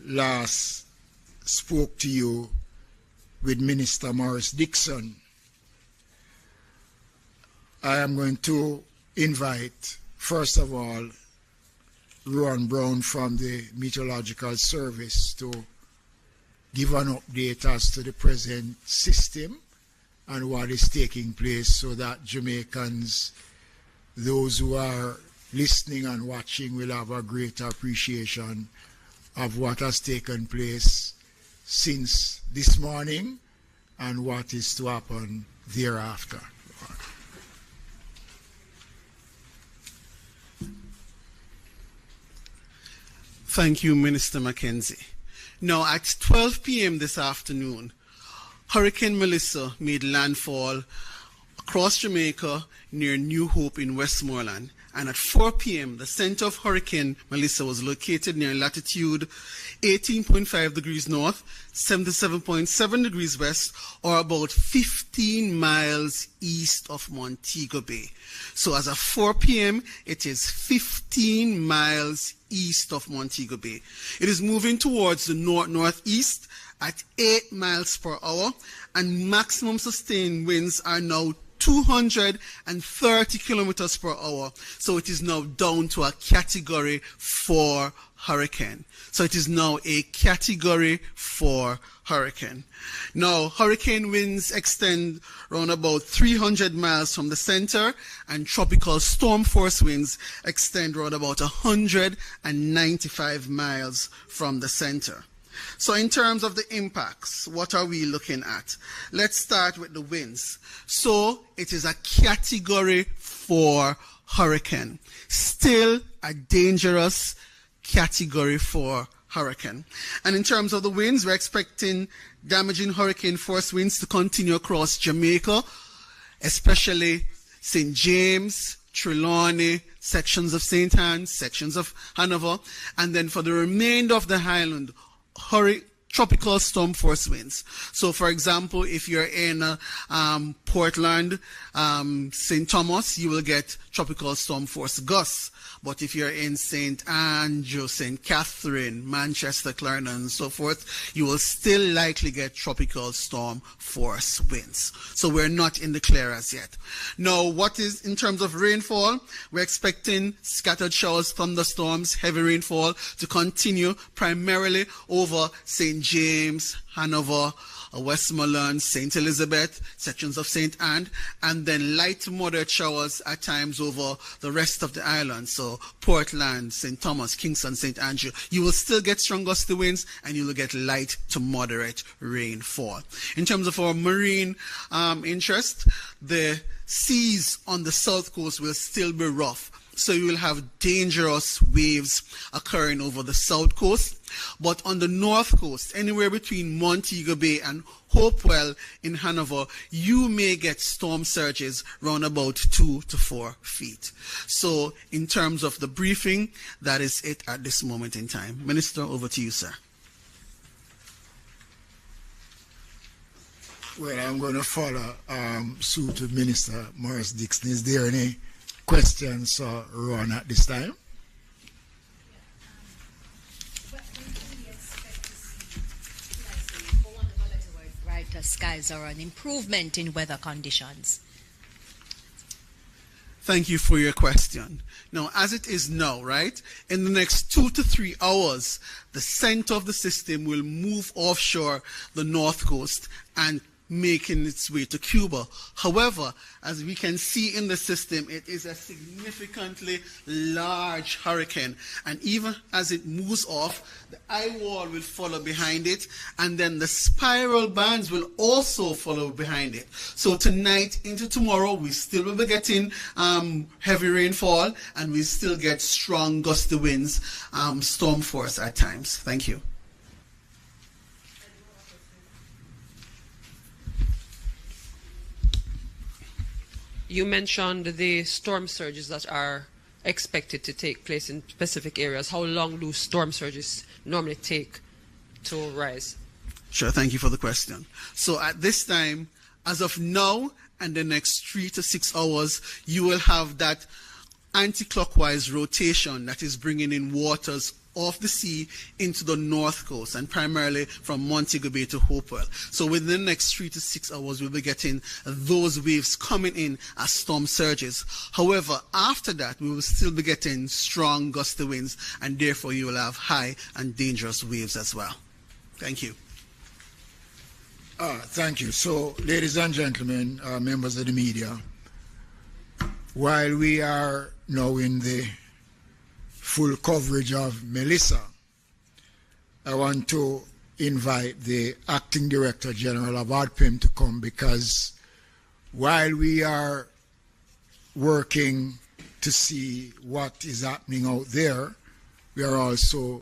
last spoke to you with Minister Morris Dixon, I am going to invite, first of all, Ron Brown from the Meteorological Service to give an update as to the present system and what is taking place so that Jamaicans, those who are listening and watching, will have a greater appreciation of what has taken place since this morning and what is to happen thereafter. Thank you, Minister Mackenzie. Now, at 12 p.m. this afternoon, Hurricane Melissa made landfall across Jamaica near New Hope in Westmoreland. And at 4 p.m., the center of Hurricane Melissa was located near latitude 18.5 degrees north, 77.7 degrees west, or about 15 miles east of Montego Bay. So as of 4 p.m., it is 15 miles east of Montego Bay. It is moving towards the northeast at 8 miles per hour, and maximum sustained winds are now 230 kilometers per hour. So it is now down to a category 4 hurricane. So it is now a category 4 hurricane. Now, hurricane winds extend around about 300 miles from the center, and tropical storm force winds extend around about 195 miles from the center. So in terms of the impacts, what are we looking at? Let's start with the winds. So it is a category 4 hurricane, still a dangerous category 4 hurricane. And in terms of the winds, we're expecting damaging hurricane force winds to continue across Jamaica, especially St. James, Trelawney, sections of St. Anne's, sections of Hanover, and then for the remainder of the island, tropical storm force winds. So, for example, if you're in Portland, St. Thomas, you will get tropical storm force gusts. But if you're in St. Andrew, St. Catherine, Manchester, Clarendon, and so forth, you will still likely get tropical storm force winds. So we're not in the clear as yet. Now, what is in terms of rainfall? We're expecting scattered showers, thunderstorms, heavy rainfall to continue primarily over St. James, Hanover, Westmoreland, St. Elizabeth, sections of St. Anne, and then light to moderate showers at times over the rest of the island. So Portland, St. Thomas, Kingston, St. Andrew. You will still get strong gusty winds, and you will get light to moderate rainfall. In terms of our marine interest, the seas on the south coast will still be rough. So you will have dangerous waves occurring over the south coast. But on the north coast, anywhere between Montego Bay and Hopewell in Hanover, you may get storm surges around about 2 to 4 feet. So in terms of the briefing, that is it at this moment in time. Minister, over to you, sir. Well, I'm going to follow suit with Minister Morris Dixon. Is there any questions, Ron, at this time? Brighter skies or an improvement in weather conditions? Thank you for your question. Now, as it is now, right, in the next 2 to 3 hours, the center of the system will move offshore the north coast and making its way to Cuba. However, as we can see in the system, it is a significantly large hurricane, and even as it moves off, the eye wall will follow behind it, and then the spiral bands will also follow behind it. So tonight into tomorrow, we still will be getting heavy rainfall, and we still get strong gusty winds, storm force at times. Thank you. You mentioned the storm surges that are expected to take place in specific areas. How long do storm surges normally take to rise? Sure, thank you for the question. So at this time, as of now and the next 3 to 6 hours, you will have that anti-clockwise rotation that is bringing in waters off the sea into the north coast, and primarily from Montego Bay to Hopewell. So within the next 3 to 6 hours, we'll be getting those waves coming in as storm surges. However, after that, we will still be getting strong gusty winds, and therefore you will have high and dangerous waves as well. Thank you. Thank you. So, ladies and gentlemen, members of the media, while we are now in the full coverage of Melissa, I want to invite the Acting Director General of ODPIM to come, because while we are working to see what is happening out there, we are also